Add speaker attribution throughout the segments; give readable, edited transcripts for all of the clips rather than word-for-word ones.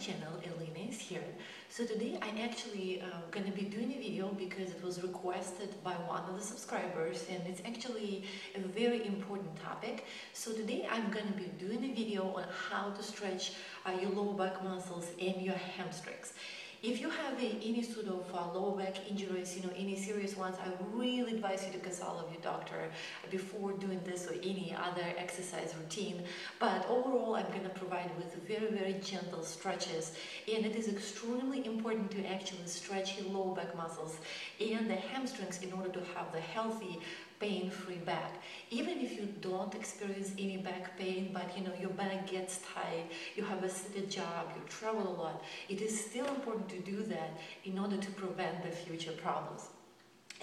Speaker 1: channel. Elina is here. So today I'm actually going to be doing a video because it was requested by one of the subscribers, and it's actually a very important topic. So today I'm going to be doing a video on how to stretch your lower back muscles and your hamstrings. If you have any sort of lower back injuries, any serious ones, I really advise you to consult with your doctor before doing this or any other exercise routine. But overall, I'm going to provide with very, very gentle stretches, and it is extremely important to actually stretch your lower back muscles and the hamstrings in order to have the healthy, pain-free back. Even if you don't experience any back pain, but your back gets tight, you have a steady job, you travel a lot, it is still important to do that in order to prevent the future problems.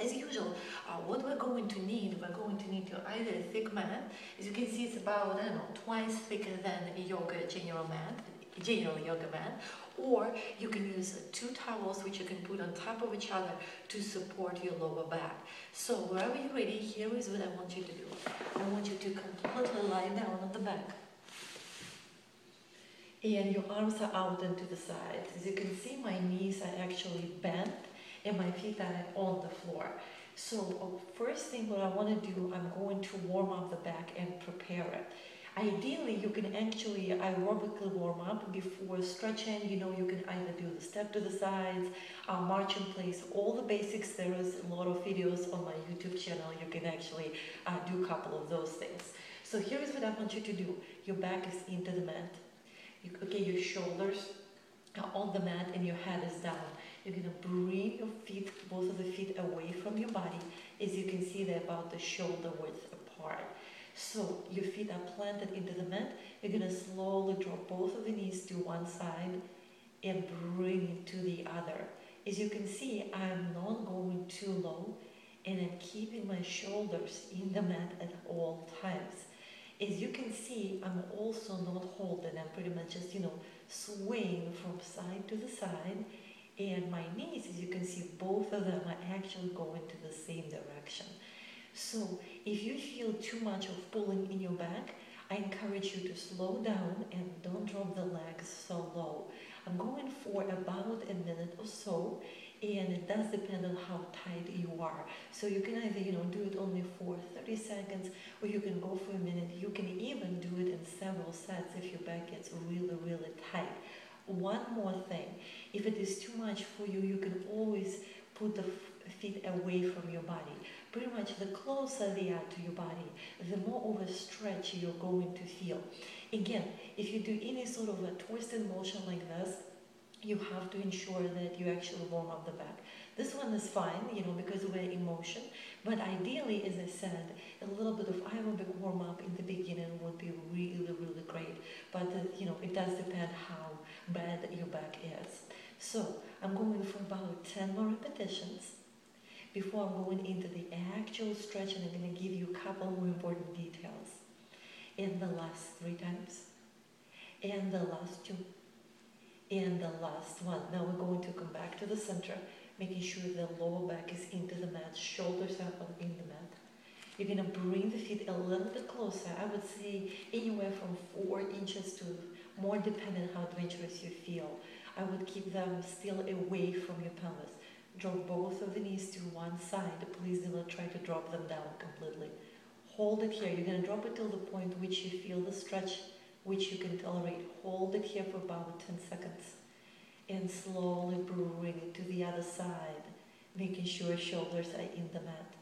Speaker 1: As usual, what we're going to need either a thick mat. As you can see, it's about, twice thicker than a general yoga mat, or you can use two towels which you can put on top of each other to support your lower back. So wherever you're ready, here is what I want you to do. I want you to completely lie down on the back. And your arms are out and to the sides. As you can see, my knees are actually bent and my feet are on the floor. So first thing what I want to do, I'm going to warm up the back and prepare it. Ideally, you can actually aerobically warm up before stretching. You can either do the step to the sides, march in place, all the basics. There is a lot of videos on my YouTube channel. You can actually do a couple of those things. So here is what I want you to do. Your back is into the mat. Your shoulders are on the mat and your head is down. You're going to bring your feet, both of the feet away from your body. As you can see, they're about the shoulder width apart. So your feet are planted into the mat. You're going to slowly drop both of the knees to one side and bring it to the other. As you can see, I'm not going too low and I'm keeping my shoulders in the mat at all times. As you can see, I'm also not holding. I'm pretty much just, swaying from side to the side. And my knees, as you can see, both of them are actually going to the same direction. So if you feel too much of pulling in your back, I encourage you to slow down and don't drop the legs so low. I'm going for about a minute or so, and it does depend on how tight you are. So you can either, do it only for 30 seconds, or you can go for a minute. You can even do it in several sets if your back gets really, really tight. One more thing, if it is too much for you, you can always put the feet away from your body. Pretty much the closer they are to your body, the more of a stretch you're going to feel. Again, if you do any sort of a twisted motion like this, you have to ensure that you actually warm up the back. This one is fine, because we're in motion, but ideally, as I said, a little bit of aerobic warm-up in the beginning would be really, really great. But, it does depend how bad your back is. So, I'm going for about 10 more repetitions. Before I'm going into the actual stretching, I'm going to give you a couple more important details. In the last 3 times, and the last 2, and the last one. Now we're going to come back to the center, making sure the lower back is into the mat, shoulders are in the mat. You're going to bring the feet a little bit closer. I would say anywhere from 4 inches to more, depending on how adventurous you feel. I would keep them still away from your pelvis. Drop both of the knees to one side. Please do not try to drop them down completely. Hold it here. You're going to drop it till the point which you feel the stretch, which you can tolerate. Hold it here for about 10 seconds. And slowly bring it to the other side, making sure shoulders are in the mat.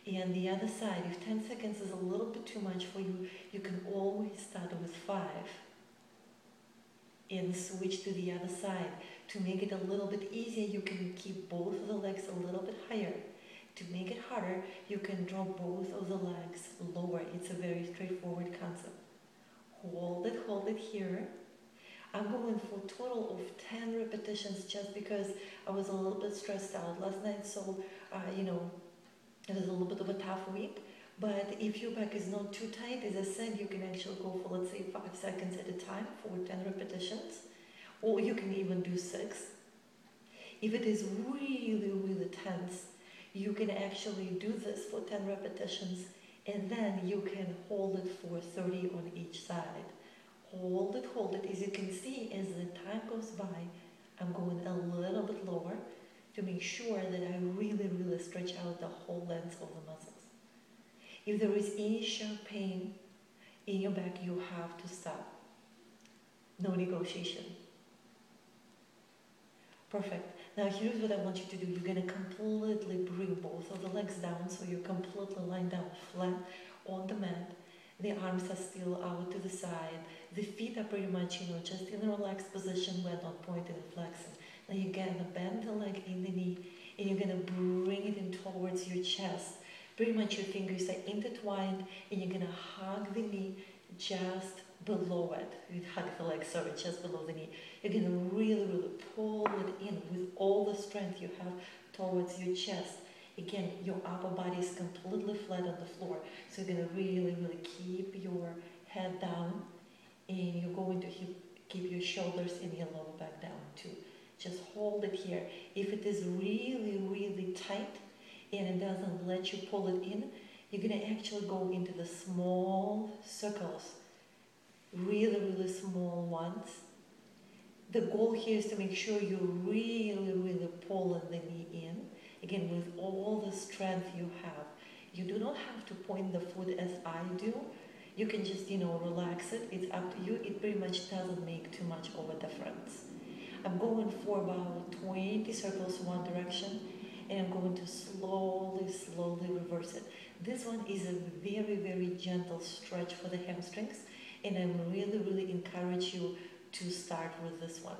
Speaker 1: And the other side, if 10 seconds is a little bit too much for you, you can always start with 5. And switch to the other side. To make it a little bit easier, you can keep both of the legs a little bit higher. To make it harder, you can drop both of the legs lower. It's a very straightforward concept. Hold it here. I'm going for a total of 10 repetitions just because I was a little bit stressed out last night. So, it was a little bit of a tough week. But if your back is not too tight, as I said, you can actually go for, let's say, 5 seconds at a time for 10 repetitions. Or you can even do 6. If it is really, really tense, you can actually do this for 10 repetitions, and then you can hold it for 30 on each side. Hold it, hold it. As you can see, as the time goes by, I'm going a little bit lower to make sure that I really, really stretch out the whole length of the muscles. If there is any sharp pain in your back, you have to stop. No negotiation. Perfect. Now here's what I want you to do. You're going to completely bring both of the legs down, so you're completely lying down flat on the mat. The arms are still out to the side. The feet are pretty much, just in a relaxed position, but not pointed and flexing. Now you're going to bend the leg in the knee, and you're going to bring it in towards your chest. Pretty much your fingers are intertwined, and you're going to hug the knee just below it. You hug the leg, sorry, just below the knee. You're going to really, really pull it in with all the strength you have towards your chest. Again, your upper body is completely flat on the floor. So you're going to really, really keep your head down, and you're going to keep your shoulders and your lower back down too. Just hold it here. If it is really, really tight and it doesn't let you pull it in, you're going to actually go into the small circles, really, really small ones. The goal here is to make sure you really, really pull the knee in, again, with all the strength you have. You do not have to point the foot as I do. You can just, relax it. It's up to you. It pretty much doesn't make too much of a difference. I'm going for about 20 circles one direction, and I'm going to slowly, slowly reverse it. This one is a very, very gentle stretch for the hamstrings, and I really, really encourage you to start with this one.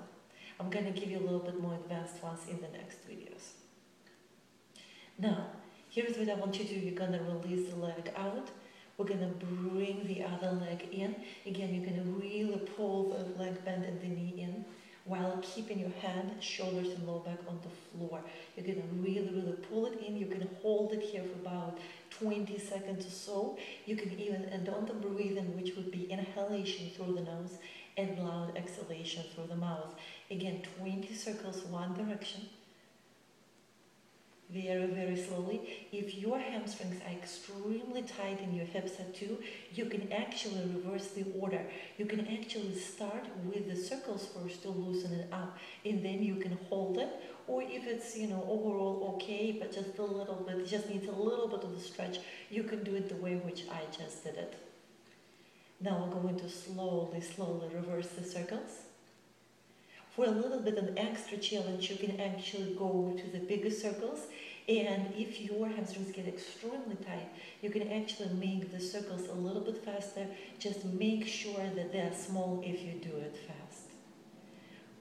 Speaker 1: I'm going to give you a little bit more advanced ones in the next videos. Now, here's what I want you to do. You're going to release the leg out. We're going to bring the other leg in. Again, you're going to really pull the leg bend and the knee in while keeping your head, shoulders, and lower back on the floor. You're going to really, really pull it in. You can hold it here for about 20 seconds or so. You can even end on the breathing, which would be inhalation through the nose and loud exhalation through the mouth. Again, 20 circles one direction. Very, very slowly. If your hamstrings are extremely tight and your hips are too, you can actually reverse the order. You can actually start with the circles first to loosen it up, and then you can hold it. Or if it's, overall okay, but just a little bit, it just needs a little bit of the stretch, you can do it the way which I just did it. Now we're going to slowly, slowly reverse the circles. For a little bit of an extra challenge, you can actually go to the bigger circles, and if your hamstrings get extremely tight, you can actually make the circles a little bit faster. Just make sure that they're small if you do it fast.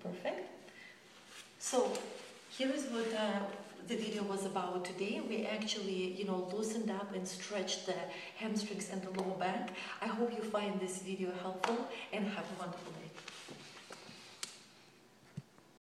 Speaker 1: Perfect. So here is what the video was about today. We actually, loosened up and stretched the hamstrings and the lower back. I hope you find this video helpful, and have a wonderful day.